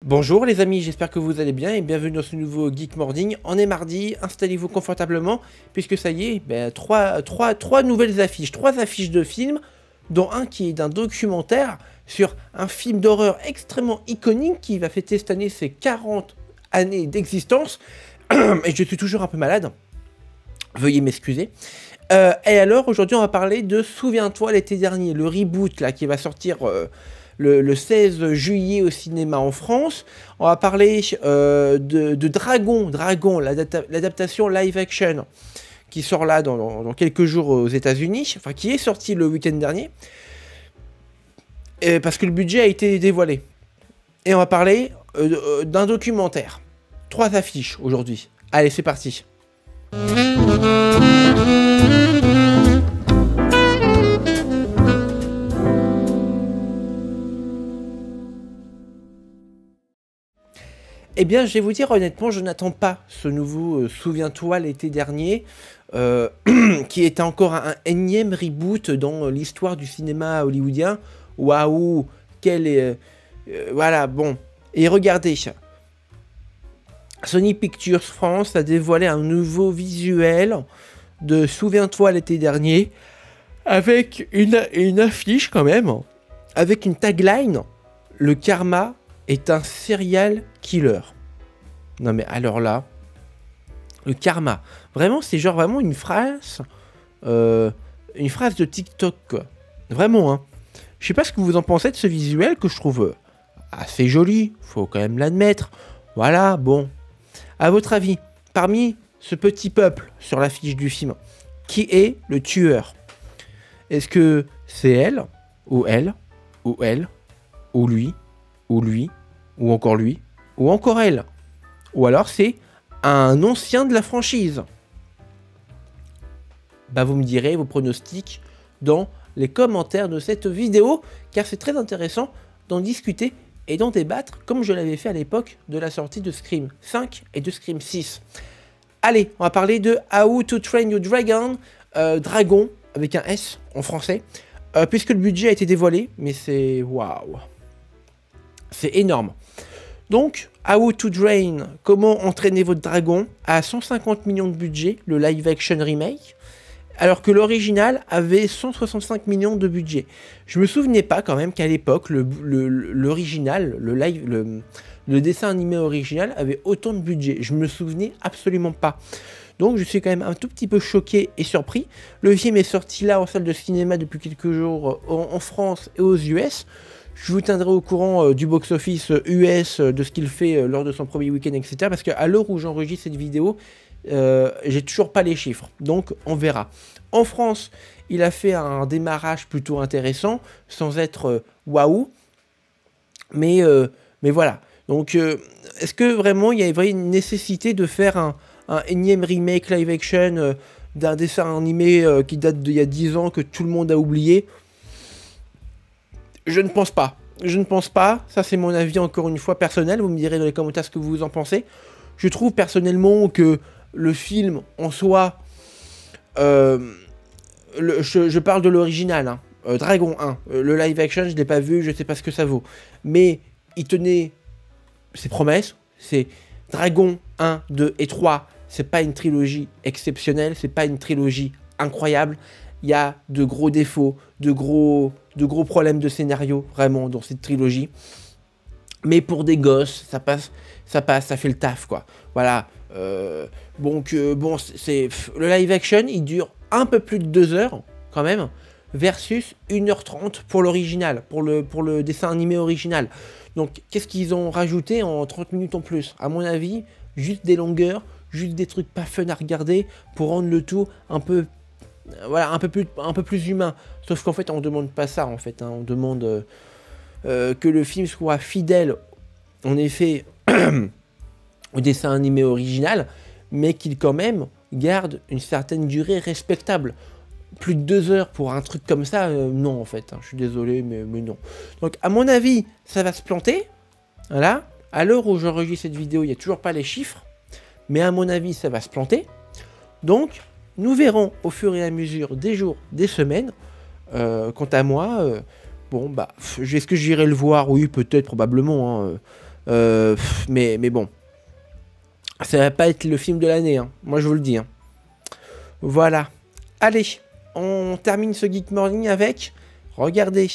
Bonjour les amis, j'espère que vous allez bien et bienvenue dans ce nouveau Geek Morning. On est mardi, installez-vous confortablement puisque ça y est, trois nouvelles affiches, trois affiches de films, dont un qui est d'un documentaire sur un film d'horreur extrêmement iconique qui va fêter cette année ses 40 années d'existence. Et je suis toujours un peu malade, veuillez m'excuser. Et alors aujourd'hui on va parler de Souviens-toi l'été dernier, le reboot là qui va sortir... Le 16 juillet au cinéma en France. On va parler de Dragon, l'adaptation live action qui sort là dans quelques jours aux États-Unis, enfin qui est sorti le week-end dernier, parce que le budget a été dévoilé. Et on va parler d'un documentaire. 3 affiches aujourd'hui. Allez, c'est parti. Eh bien, je vais vous dire honnêtement, je n'attends pas ce nouveau Souviens-toi l'été dernier, qui était encore un énième reboot dans l'histoire du cinéma hollywoodien. Waouh, quel est... voilà, bon. Et regardez, Sony Pictures France a dévoilé un nouveau visuel de Souviens-toi l'été dernier, avec une affiche quand même, avec une tagline, le karma est un serial killer. Non mais alors là, le karma, vraiment c'est genre vraiment une phrase de TikTok quoi. Vraiment hein. Je sais pas ce que vous en pensez de ce visuel que je trouve assez joli, faut quand même l'admettre. Voilà, bon. À votre avis, parmi ce petit peuple sur l'affiche du film, qui est le tueur? Est-ce que c'est elle, ou elle, ou elle, ou lui, ou encore lui, ou encore elle, ou alors c'est un ancien de la franchise? Bah vous me direz vos pronostics dans les commentaires de cette vidéo, car c'est très intéressant d'en discuter et d'en débattre, comme je l'avais fait à l'époque de la sortie de Scream 5 et de Scream 6. Allez, on va parler de How to Train Your Dragon, Dragon, avec un S en français, puisque le budget a été dévoilé, mais c'est... waouh! C'est énorme. Donc, How to Train, comment entraîner votre dragon, à 150 millions de budget, le live action remake, alors que l'original avait 165 millions de budget. Je me souvenais pas quand même qu'à l'époque, l'original, le dessin animé original avait autant de budget. Je me souvenais absolument pas. Donc je suis quand même un tout petit peu choqué et surpris. Le film est sorti là en salle de cinéma depuis quelques jours en France et aux US. Je vous tiendrai au courant du box-office US, de ce qu'il fait lors de son premier week-end, etc. Parce qu'à l'heure où j'enregistre cette vidéo, j'ai toujours pas les chiffres. Donc on verra. En France, il a fait un démarrage plutôt intéressant, sans être waouh. Mais voilà. Donc est-ce que vraiment il y a une nécessité de faire un énième remake live action d'un dessin animé qui date d'il y a 10 ans, que tout le monde a oublié? Je ne pense pas. Je ne pense pas. Ça, c'est mon avis, encore une fois, personnel. Vous me direz dans les commentaires ce que vous en pensez. Je trouve personnellement que le film, en soi... je parle de l'original. Hein, Dragon 1. Le live action, je ne l'ai pas vu. Je ne sais pas ce que ça vaut. Mais il tenait ses promesses. C'est Dragon 1, 2 et 3. C'est pas une trilogie exceptionnelle. C'est pas une trilogie incroyable. Il y a de gros défauts, de gros problèmes de scénario, vraiment, dans cette trilogie. Mais pour des gosses, ça passe, ça fait le taf, quoi. Voilà. Donc, bon, le live action, il dure un peu plus de 2 heures, quand même, versus 1h30 pour l'original, pour le dessin animé original. Donc, qu'est-ce qu'ils ont rajouté en 30 minutes en plus? À mon avis, juste des longueurs, juste des trucs pas fun à regarder, pour rendre le tout un peu... voilà, un peu plus humain. Sauf qu'en fait, on demande pas ça, en fait. Hein. On demande que le film soit fidèle, en effet, au dessin animé original, mais qu'il, quand même, garde une certaine durée respectable. Plus de 2 heures pour un truc comme ça, non, en fait. Hein. Je suis désolé, mais non. Donc, à mon avis, ça va se planter. Voilà. À l'heure où j'enregistre cette vidéo, il n'y a toujours pas les chiffres. Mais à mon avis, ça va se planter. Donc... nous verrons au fur et à mesure des jours, des semaines. Quant à moi, bon, bah, est-ce que j'irai le voir? Oui, peut-être, probablement. Hein. Mais bon, ça va pas être le film de l'année, hein. Moi je vous le dis. Hein. Voilà. Allez, on termine ce Geek Morning avec, regardez,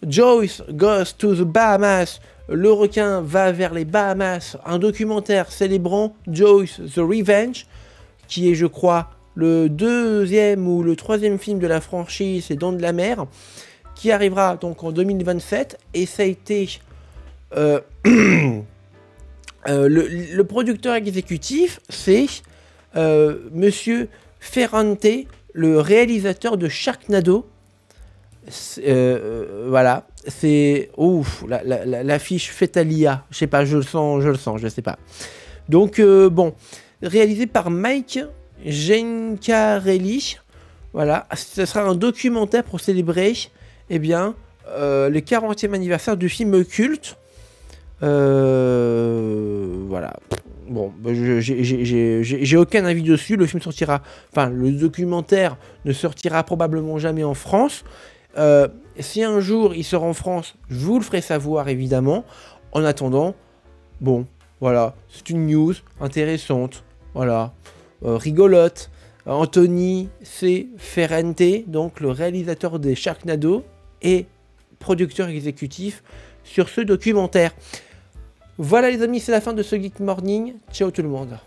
Joyce goes to the Bahamas. Le requin va vers les Bahamas. Un documentaire célébrant Joyce the Revenge, qui est, je crois, le 2e ou le 3e film de la franchise Les Dents de la Mer, qui arrivera donc en 2027. Et ça a été le producteur exécutif, c'est Monsieur Ferrante, le réalisateur de Sharknado. Voilà, c'est ouf, l'affiche Fetalia, je sais pas, je le sens, je sais pas. Donc bon, réalisé par Mike Gencarelli. Voilà, ce sera un documentaire pour célébrer, eh bien, le 40e anniversaire du film culte. Voilà. Bon, j'ai aucun avis dessus. Le film sortira, enfin, le documentaire ne sortira probablement jamais en France. Si un jour il sort en France, je vous le ferai savoir évidemment. En attendant, bon, voilà, c'est une news intéressante, voilà, rigolote. Anthony C. Ferrante, donc le réalisateur des Sharknado et producteur exécutif sur ce documentaire. Voilà les amis, c'est la fin de ce Geek Morning. Ciao tout le monde.